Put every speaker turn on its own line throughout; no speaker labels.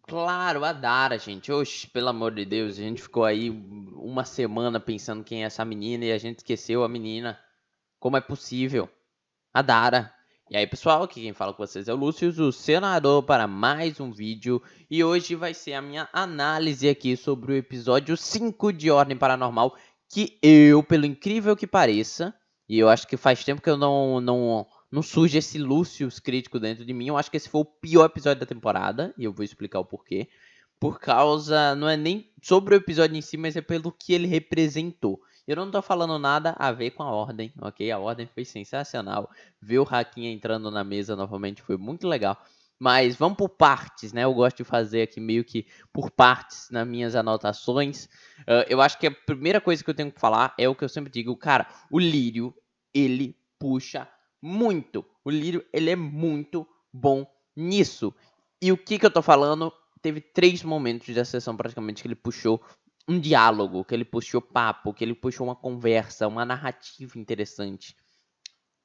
Claro, a Dara, gente. Oxe, pelo amor de Deus, a gente ficou aí uma semana pensando quem é essa menina e a gente esqueceu a menina. Como é possível? A Dara. E aí, pessoal, aqui quem fala com vocês é o Lúcio, o senador, para mais um vídeo. E hoje vai ser a minha análise aqui sobre o episódio 5 de Ordem Paranormal, que eu, pelo incrível que pareça, e eu acho que faz tempo que eu não surge esse Lúcio crítico dentro de mim, eu acho que esse foi o pior episódio da temporada, e eu vou explicar o porquê. Por causa, não é nem sobre o episódio em si, mas é pelo que ele representou. Eu não tô falando nada a ver com a Ordem, ok? A Ordem foi sensacional. Ver o Hakim entrando na mesa novamente foi muito legal. Mas vamos por partes, né? Eu gosto de fazer aqui meio que por partes nas minhas anotações. Eu acho que a primeira coisa que eu tenho que falar é o que eu sempre digo. Cara, o Lírio, ele puxa muito. O Lírio, ele é muito bom nisso. E o que eu tô falando? Teve 3 momentos da sessão praticamente que ele puxou um diálogo, que ele puxou papo, que ele puxou uma conversa, uma narrativa interessante.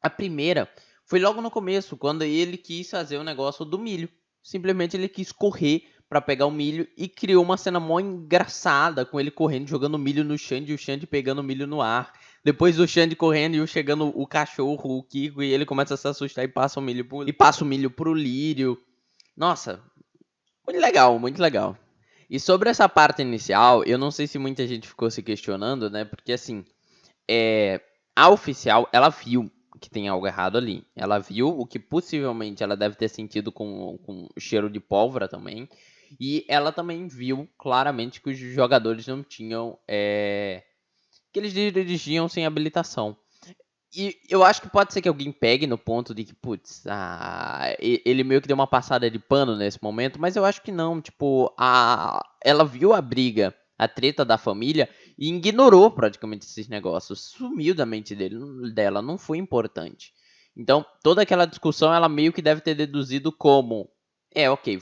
A primeira foi logo no começo, quando ele quis fazer o negócio do milho. Simplesmente ele quis correr para pegar o milho e criou uma cena mó engraçada com ele correndo, jogando milho no Xande e o Xande pegando o milho no ar. Depois o Xande correndo e chegando o cachorro, o Kiko, e ele começa a se assustar e passa o milho pro Lírio. Nossa, muito legal, muito legal. E sobre essa parte inicial, eu não sei se muita gente ficou se questionando, né? Porque assim, a oficial, ela viu que tem algo errado ali. Ela viu o que possivelmente ela deve ter sentido com o cheiro de pólvora também. E ela também viu claramente que os jogadores não tinham. Que eles dirigiam sem habilitação. E eu acho que pode ser que alguém pegue no ponto de que, putz, ele meio que deu uma passada de pano nesse momento, mas eu acho que não. Tipo, ela viu a briga, a treta da família e ignorou praticamente esses negócios. Sumiu da mente dela, não foi importante. Então, toda aquela discussão ela meio que deve ter deduzido como: ok,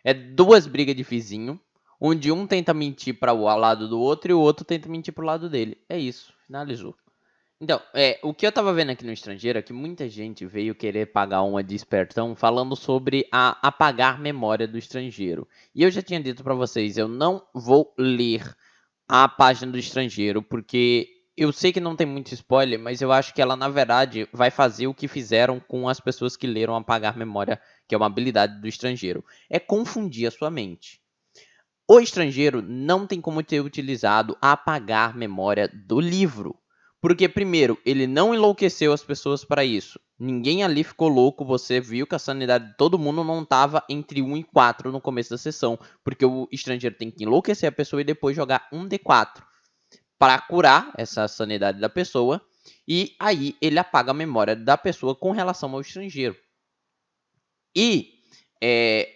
é duas brigas de vizinho, onde um tenta mentir para o lado do outro e o outro tenta mentir para o lado dele. É isso, finalizou. Então, o que eu tava vendo aqui no estrangeiro é que muita gente veio querer pagar uma de espertão falando sobre apagar memória do estrangeiro. E eu já tinha dito para vocês, eu não vou ler a página do estrangeiro, porque eu sei que não tem muito spoiler, mas eu acho que ela, na verdade, vai fazer o que fizeram com as pessoas que leram apagar memória, que é uma habilidade do estrangeiro. É confundir a sua mente. O estrangeiro não tem como ter utilizado apagar memória do livro. Porque, primeiro, ele não enlouqueceu as pessoas para isso. Ninguém ali ficou louco. Você viu que a sanidade de todo mundo não estava entre 1 e 4 no começo da sessão. Porque o estrangeiro tem que enlouquecer a pessoa e depois jogar um D4 para curar essa sanidade da pessoa. E aí ele apaga a memória da pessoa com relação ao estrangeiro. E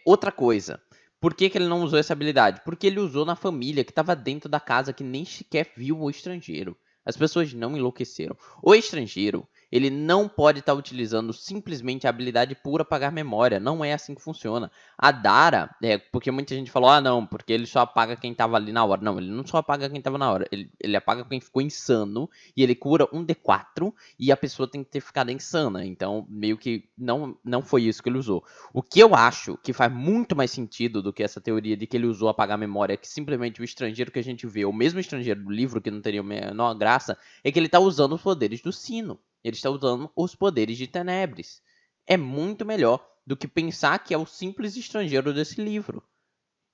outra coisa, por que ele não usou essa habilidade? Porque ele usou na família que estava dentro da casa que nem sequer viu o estrangeiro. As pessoas não enlouqueceram. O estrangeiro, ele não pode estar utilizando simplesmente a habilidade pura apagar memória. Não é assim que funciona. A Dara, porque muita gente falou, não, porque ele só apaga quem estava ali na hora. Não, ele não só apaga quem estava na hora. Ele apaga quem ficou insano e ele cura um D4 e a pessoa tem que ter ficado insana. Então, meio que não foi isso que ele usou. O que eu acho que faz muito mais sentido do que essa teoria de que ele usou apagar a memória, que simplesmente o estrangeiro que a gente vê, o mesmo estrangeiro do livro, que não teria a menor graça, é que ele está usando os poderes do sino. Ele está usando os poderes de Tenebres. É muito melhor do que pensar que é o simples estrangeiro desse livro.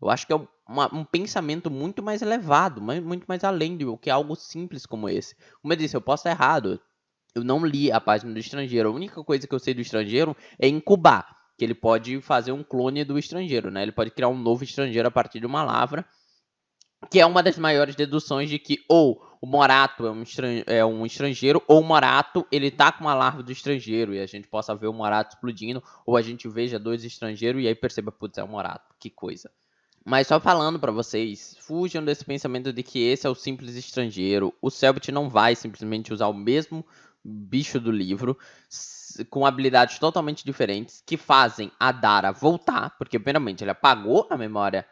Eu acho que é um pensamento muito mais elevado, muito mais além do que algo simples como esse. Como eu disse, eu posso estar errado. Eu não li a página do estrangeiro. A única coisa que eu sei do estrangeiro é incubar. Que ele pode fazer um clone do estrangeiro, né? Ele pode criar um novo estrangeiro a partir de uma lavra. Que é uma das maiores deduções de que ou o Morato é um estrangeiro, ou o Morato ele tá com uma larva do estrangeiro. E a gente possa ver o Morato explodindo, ou a gente veja dois estrangeiros e aí perceba, putz, é o Morato. Que coisa. Mas só falando pra vocês, fujam desse pensamento de que esse é o simples estrangeiro. O Selbit não vai simplesmente usar o mesmo bicho do livro, com habilidades totalmente diferentes, que fazem a Dara voltar, porque primeiramente ele apagou a memória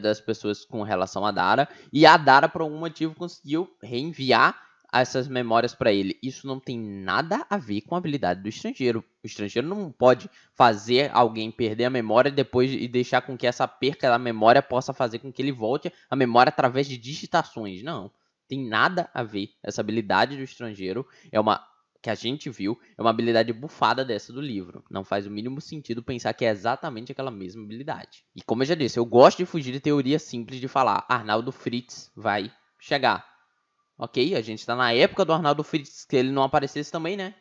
das pessoas com relação a Dara, e a Dara por algum motivo conseguiu reenviar essas memórias pra ele. Isso não tem nada a ver com a habilidade do estrangeiro. O estrangeiro não pode fazer alguém perder a memória depois e deixar com que essa perca da memória possa fazer com que ele volte a memória através de digitações. Não, tem nada a ver. Essa habilidade do estrangeiro é uma que a gente viu, é uma habilidade bufada dessa do livro. Não faz o mínimo sentido pensar que é exatamente aquela mesma habilidade. E como eu já disse, eu gosto de fugir de teoria simples de falar Arnaldo Fritz vai chegar. Ok, a gente tá na época do Arnaldo Fritz, que ele não aparecesse também, né?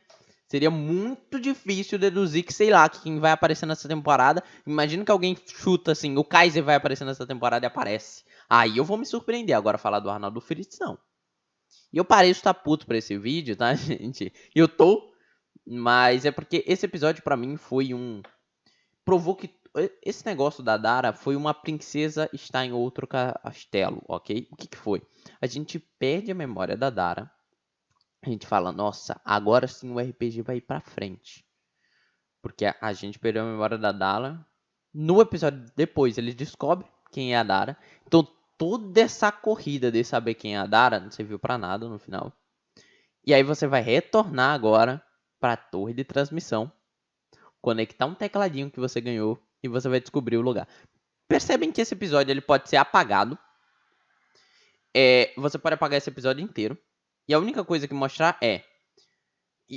Seria muito difícil deduzir que, sei lá, que quem vai aparecer nessa temporada. Imagina que alguém chuta assim, o Kaiser vai aparecer nessa temporada e aparece. Aí eu vou me surpreender. Agora falar do Arnaldo Fritz, não. E eu pareço estar puto pra esse vídeo, tá, gente? Eu tô, mas é porque esse episódio pra mim foi provou que esse negócio da Dara foi uma princesa está em outro castelo, ok? O que foi? A gente perde a memória da Dara. A gente fala, nossa, agora sim o RPG vai ir pra frente. Porque a gente perdeu a memória da Dara. No episódio depois, eles descobrem quem é a Dara. Então, toda essa corrida de saber quem é a Dara não serviu pra nada no final. E aí você vai retornar agora pra torre de transmissão. Conectar um tecladinho que você ganhou. E você vai descobrir o lugar. Percebem que esse episódio ele pode ser apagado. Você pode apagar esse episódio inteiro. E a única coisa que mostrar é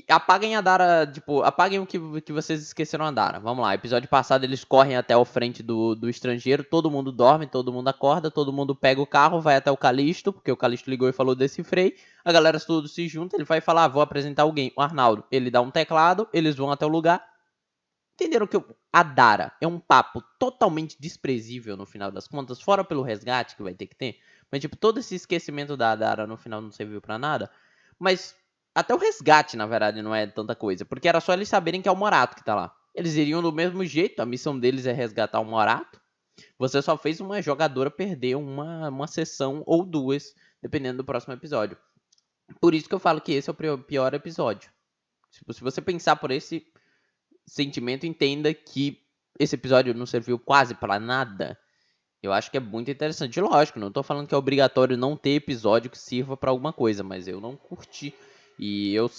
apaguem a Dara, tipo, apaguem o que vocês esqueceram a Dara. Vamos lá, episódio passado eles correm até o frente do estrangeiro, todo mundo dorme, todo mundo acorda, todo mundo pega o carro, vai até o Calisto, porque o Calisto ligou e falou decifrei, a galera tudo se junta, ele vai falar, vou apresentar alguém, o Arnaldo, ele dá um teclado, eles vão até o lugar. Entenderam que a Dara é um papo totalmente desprezível no final das contas, fora pelo resgate que vai ter que ter, mas tipo, todo esse esquecimento da Dara no final não serviu pra nada, mas até o resgate, na verdade, não é tanta coisa. Porque era só eles saberem que é o Morato que tá lá. Eles iriam do mesmo jeito. A missão deles é resgatar o Morato. Você só fez uma jogadora perder uma sessão ou duas, dependendo do próximo episódio. Por isso que eu falo que esse é o pior episódio. Se você pensar por esse sentimento, entenda que esse episódio não serviu quase pra nada. Eu acho que é muito interessante. Lógico, não tô falando que é obrigatório não ter episódio que sirva pra alguma coisa, mas eu não curti. E eu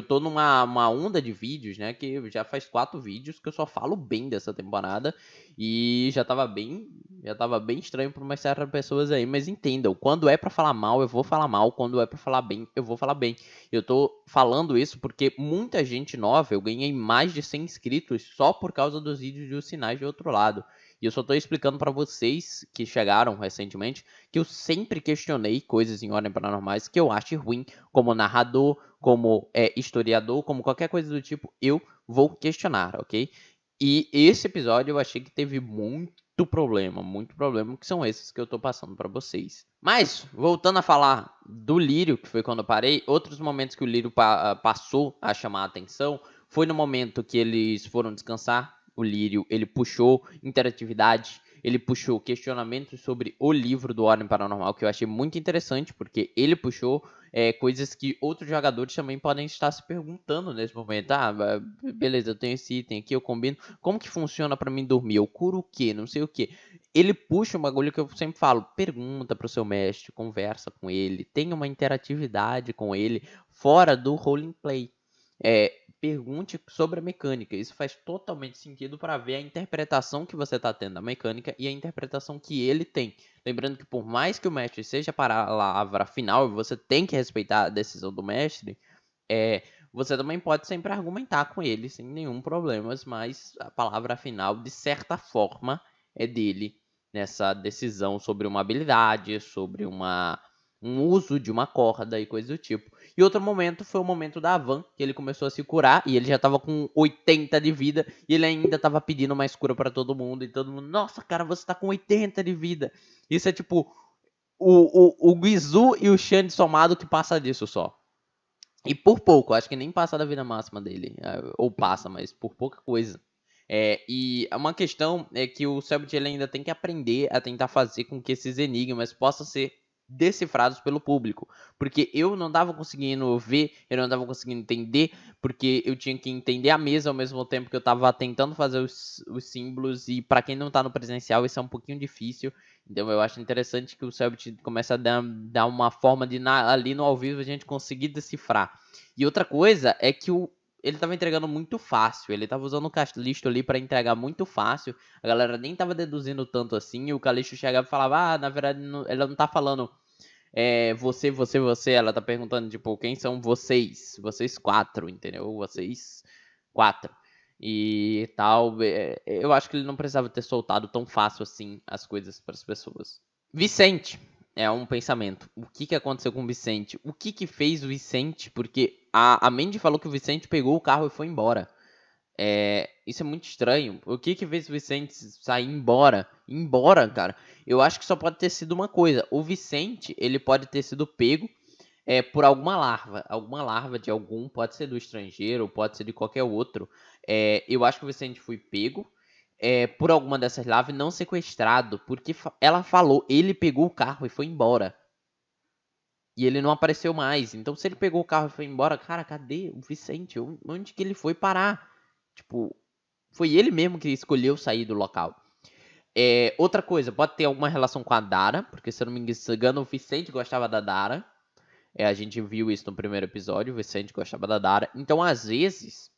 tô numa onda de vídeos, né? Que já faz 4 vídeos que eu só falo bem dessa temporada. E já tava bem estranho pra umas certas pessoas aí. Mas entendam, quando é pra falar mal, eu vou falar mal. Quando é pra falar bem, eu vou falar bem. Eu tô falando isso porque muita gente nova, eu ganhei mais de 100 inscritos só por causa dos vídeos de Os Sinais de Outro Lado. E eu só tô explicando pra vocês que chegaram recentemente que eu sempre questionei coisas em Ordem Paranormais que eu acho ruim, como narrador, como historiador, como qualquer coisa do tipo, eu vou questionar, ok? E esse episódio eu achei que teve muito problema, que são esses que eu tô passando pra vocês. Mas, voltando a falar do Lírio, que foi quando eu parei, outros momentos que o Lírio passou a chamar a atenção foi no momento que eles foram descansar. O Lírio, ele puxou interatividade, ele puxou questionamentos sobre o livro do Ordem Paranormal, que eu achei muito interessante, porque ele puxou coisas que outros jogadores também podem estar se perguntando nesse momento. Ah, beleza, eu tenho esse item aqui, eu combino. Como que funciona pra mim dormir? Eu curo o quê? Não sei o quê. Ele puxa um bagulho que eu sempre falo, pergunta pro seu mestre, conversa com ele, tenha uma interatividade com ele, fora do roleplay. Pergunte sobre a mecânica. Isso faz totalmente sentido para ver a interpretação que você está tendo da mecânica e a interpretação que ele tem. Lembrando que por mais que o mestre seja a palavra final e você tem que respeitar a decisão do mestre, você também pode sempre argumentar com ele sem nenhum problema, mas a palavra final, de certa forma, é dele nessa decisão sobre uma habilidade, sobre um uso de uma corda e coisa do tipo. E outro momento foi o momento da Van, que ele começou a se curar e ele já tava com 80 de vida e ele ainda tava pedindo mais cura para todo mundo. E todo mundo, nossa, cara, você tá com 80 de vida. Isso é tipo o Guizu e o Xande somado que passa disso só. E por pouco, acho que nem passa da vida máxima dele. Ou passa, mas por pouca coisa. E uma questão é que o Selbit ele ainda tem que aprender a tentar fazer com que esses enigmas possam ser decifrados pelo público, porque eu não estava conseguindo ver, eu não estava conseguindo entender, porque eu tinha que entender a mesa ao mesmo tempo que eu estava tentando fazer os símbolos, e para quem não está no presencial isso é um pouquinho difícil. Então eu acho interessante que o Cellbit começa a dar uma forma de ali no ao vivo a gente conseguir decifrar. E outra coisa é que ele estava entregando muito fácil, ele estava usando o Calixto ali para entregar muito fácil, a galera nem estava deduzindo tanto assim, e o Calixto chegava e falava, na verdade ela não tá falando você, ela tá perguntando, tipo, quem são vocês? Vocês 4, entendeu? Vocês 4. E tal, eu acho que ele não precisava ter soltado tão fácil assim as coisas para as pessoas. Vicente, é um pensamento. O que aconteceu com o Vicente? O que fez o Vicente? Porque a Mandy falou que o Vicente pegou o carro e foi embora. Isso é muito estranho. O que fez o Vicente sair embora? Embora, cara. Eu acho que só pode ter sido uma coisa. O Vicente, ele pode ter sido pego por alguma larva. Alguma larva de algum, pode ser do estrangeiro, pode ser de qualquer outro. Eu acho que o Vicente foi pego por alguma dessas larvas e não sequestrado, porque ela falou, ele pegou o carro e foi embora. E ele não apareceu mais. Então, se ele pegou o carro e foi embora, cara, cadê o Vicente? Onde que ele foi parar? Tipo, foi ele mesmo que escolheu sair do local. Outra coisa, pode ter alguma relação com a Dara, porque se eu não me engano, o Vicente gostava da Dara. A gente viu isso no primeiro episódio, o Vicente gostava da Dara. Então, às vezes,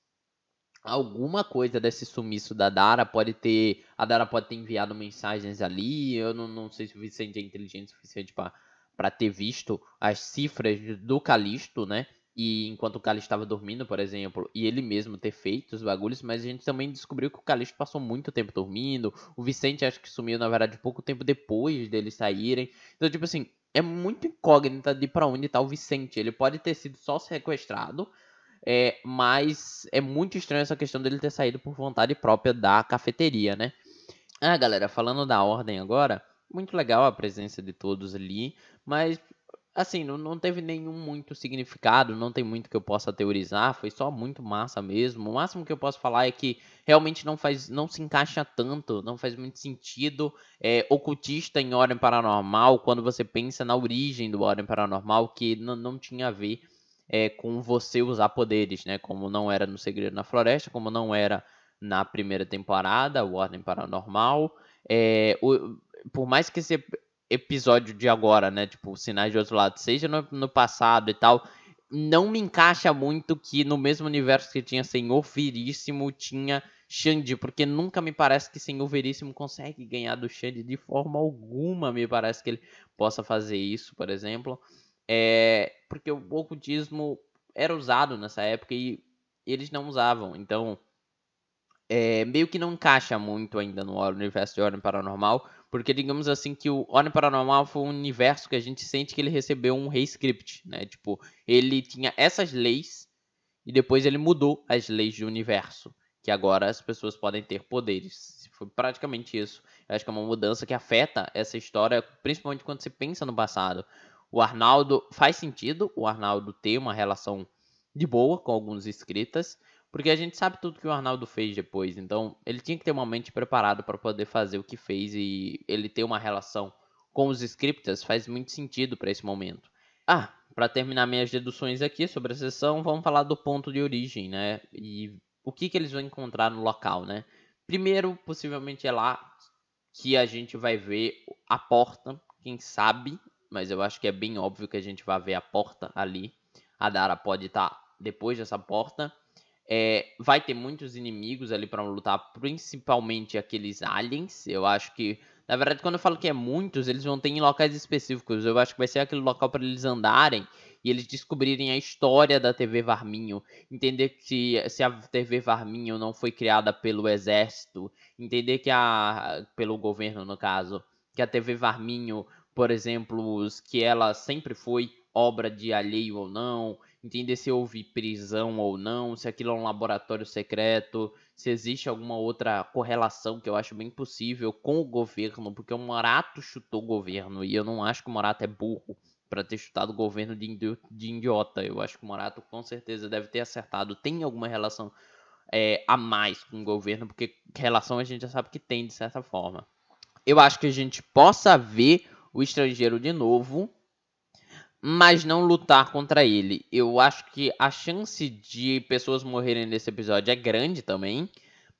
alguma coisa desse sumiço da Dara pode ter. A Dara pode ter enviado mensagens ali. Eu não sei se o Vicente é inteligente o suficiente para ter visto as cifras do Calixto, né? E enquanto o Calixto estava dormindo, por exemplo, e ele mesmo ter feito os bagulhos, mas a gente também descobriu que o Calixto passou muito tempo dormindo. O Vicente acho que sumiu, na verdade, pouco tempo depois deles saírem. Então, tipo assim, é muito incógnita de para onde tá o Vicente. Ele pode ter sido só sequestrado, mas é muito estranho essa questão dele ter saído por vontade própria da cafeteria, né? Galera, falando da ordem agora, muito legal a presença de todos ali, mas assim, não teve nenhum muito significado, não tem muito que eu possa teorizar, foi só muito massa mesmo. O máximo que eu posso falar é que realmente não se encaixa tanto, não faz muito sentido. Ocultista em Ordem Paranormal, quando você pensa na origem do Ordem Paranormal, que não tinha a ver com você usar poderes, né? Como não era no Segredo na Floresta, como não era na primeira temporada, o Ordem Paranormal. Por mais que esse episódio de agora, né? Tipo, Sinais de Outro Lado, seja no passado e tal, não me encaixa muito que no mesmo universo que tinha Senhor Veríssimo, tinha Xande, porque nunca me parece que Senhor Veríssimo consegue ganhar do Xande de forma alguma, me parece que ele possa fazer isso, por exemplo. Porque o ocultismo era usado nessa época e eles não usavam, então meio que não encaixa muito ainda no universo de Ordem Paranormal, porque digamos assim que o Ordem Paranormal foi um universo que a gente sente que ele recebeu um rescript, né? Tipo, ele tinha essas leis e depois ele mudou as leis do universo, que agora as pessoas podem ter poderes. Foi praticamente isso. Eu acho que é uma mudança que afeta essa história, principalmente quando você pensa no passado. O Arnaldo faz sentido, o Arnaldo ter uma relação de boa com alguns escritas, porque a gente sabe tudo que o Arnaldo fez depois, então ele tinha que ter uma mente preparada para poder fazer o que fez, e ele ter uma relação com os scriptas faz muito sentido para esse momento. Para terminar minhas deduções aqui sobre a sessão, vamos falar do ponto de origem, né? E o que eles vão encontrar no local, né? Primeiro, possivelmente é lá que a gente vai ver a porta, quem sabe, mas eu acho que é bem óbvio que a gente vai ver a porta ali. A Dara pode estar depois dessa porta. Vai ter muitos inimigos ali para lutar, principalmente aqueles aliens. Eu acho que, na verdade, quando eu falo que é muitos, eles vão ter em locais específicos. Eu acho que vai ser aquele local para eles andarem e eles descobrirem a história da TV Varminho, entender que se a TV Varminho não foi criada pelo exército, entender que pelo governo no caso, que a TV Varminho, por exemplo, que ela sempre foi obra de alheio ou não, entender se houve prisão ou não, se aquilo é um laboratório secreto, se existe alguma outra correlação que eu acho bem possível com o governo, porque o Morato chutou o governo e eu não acho que o Morato é burro para ter chutado o governo de idiota. Eu acho que o Morato com certeza deve ter acertado. Tem alguma relação a mais com o governo, porque relação a gente já sabe que tem de certa forma. Eu acho que a gente possa ver o estrangeiro de novo mas não lutar contra ele. Eu acho que a chance de pessoas morrerem nesse episódio é grande também,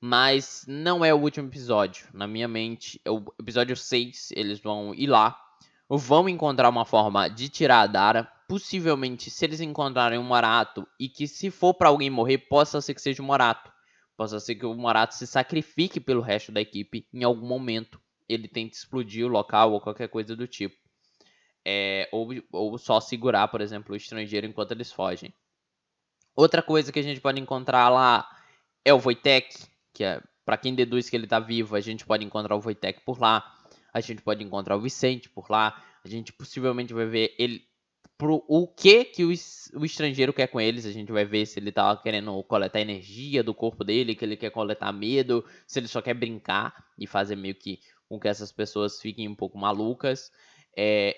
mas não é o último episódio. Na minha mente, é o episódio 6, eles vão ir lá, vão encontrar uma forma de tirar a Dara. Possivelmente, se eles encontrarem um Morato, e que se for pra alguém morrer, possa ser que seja o Morato. Possa ser que o Morato se sacrifique pelo resto da equipe em algum momento. Ele tente explodir o local ou qualquer coisa do tipo. Ou só segurar, por exemplo, o estrangeiro enquanto eles fogem. Outra coisa que a gente pode encontrar lá é o Wojtek, que é, para quem deduz que ele tá vivo, a gente pode encontrar o Wojtek por lá. A gente pode encontrar o Vicente por lá. A gente possivelmente vai ver ele o que o estrangeiro quer com eles. A gente vai ver se ele tá querendo coletar energia do corpo dele, que ele quer coletar medo, se ele só quer brincar e fazer meio que com que essas pessoas fiquem um pouco malucas.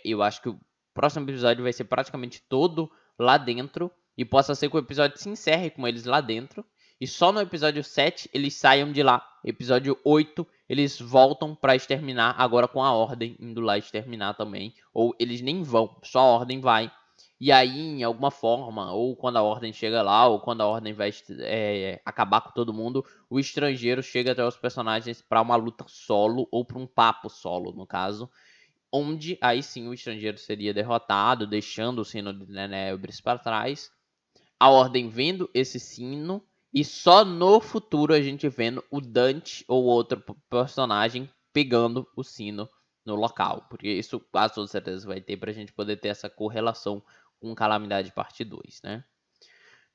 Eu acho que o próximo episódio vai ser praticamente todo lá dentro, e possa ser que o episódio se encerre com eles lá dentro, e só no episódio 7 eles saiam de lá. Episódio 8 eles voltam pra exterminar, agora com a Ordem indo lá exterminar também. Ou eles nem vão, só a Ordem vai. E aí, em alguma forma, ou quando a Ordem chega lá, ou quando a Ordem vai acabar com todo mundo, o estrangeiro chega até os personagens pra uma luta solo, ou pra um papo solo, no caso. Onde aí sim o estrangeiro seria derrotado, deixando o sino de Tenebris para trás. A Ordem vendo esse sino, e só no futuro a gente vendo o Dante ou outro personagem pegando o sino no local. Porque isso quase toda certeza vai ter pra gente poder ter essa correlação com Calamidade Parte 2, né?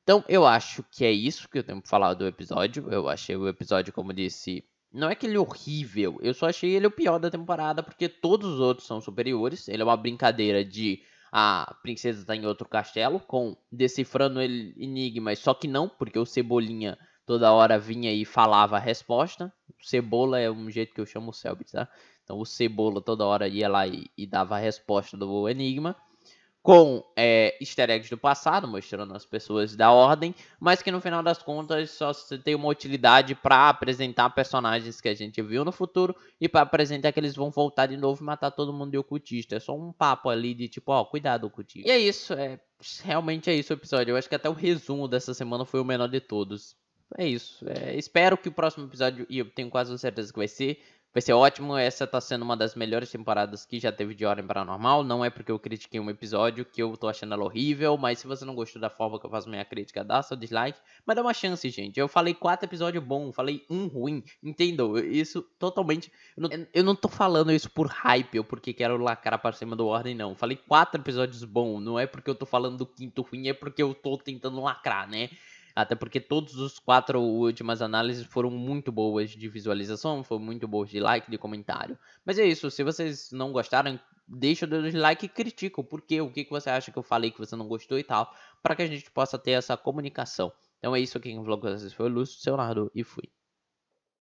Então eu acho que é isso que eu tenho pra falar do episódio. Eu achei o episódio, como disse, não é que ele é horrível, eu só achei ele o pior da temporada, porque todos os outros são superiores. Ele é uma brincadeira de a princesa tá em outro castelo, com decifrando enigmas, só que não, porque o Cebolinha toda hora vinha e falava a resposta. O Cebola é um jeito que eu chamo o Selby, tá? Então o Cebola toda hora ia lá e dava a resposta do enigma, com easter eggs do passado, mostrando as pessoas da Ordem, mas que no final das contas só tem uma utilidade para apresentar personagens que a gente viu no futuro, e para apresentar que eles vão voltar de novo e matar todo mundo de ocultista. É só um papo ali de tipo, ó, cuidado, ocultista. E é isso, realmente é isso o episódio. Eu acho que até o resumo dessa semana foi o menor de todos. É isso. Espero que o próximo episódio, e eu tenho quase certeza que vai ser ótimo. Essa tá sendo uma das melhores temporadas que já teve de Ordem Paranormal. Não é porque eu critiquei um episódio que eu tô achando ela horrível, mas se você não gostou da forma que eu faço minha crítica, dá seu dislike. Mas dá uma chance, gente. Eu falei 4 episódios bons, falei um ruim. Entendam? Isso totalmente. Eu não tô falando isso por hype ou porque quero lacrar pra cima do Ordem, não. Falei 4 episódios bons. Não é porque eu tô falando do quinto ruim, é porque eu tô tentando lacrar, né? Até porque todos os 4 últimas análises foram muito boas de visualização, foram muito boas de like, de comentário. Mas é isso, se vocês não gostaram, deixa o dedo de like e critica o porquê, o que você acha que eu falei que você não gostou e tal, para que a gente possa ter essa comunicação. Então é isso, quem falou com vocês foi o Lúcio, seu Nardo, e fui.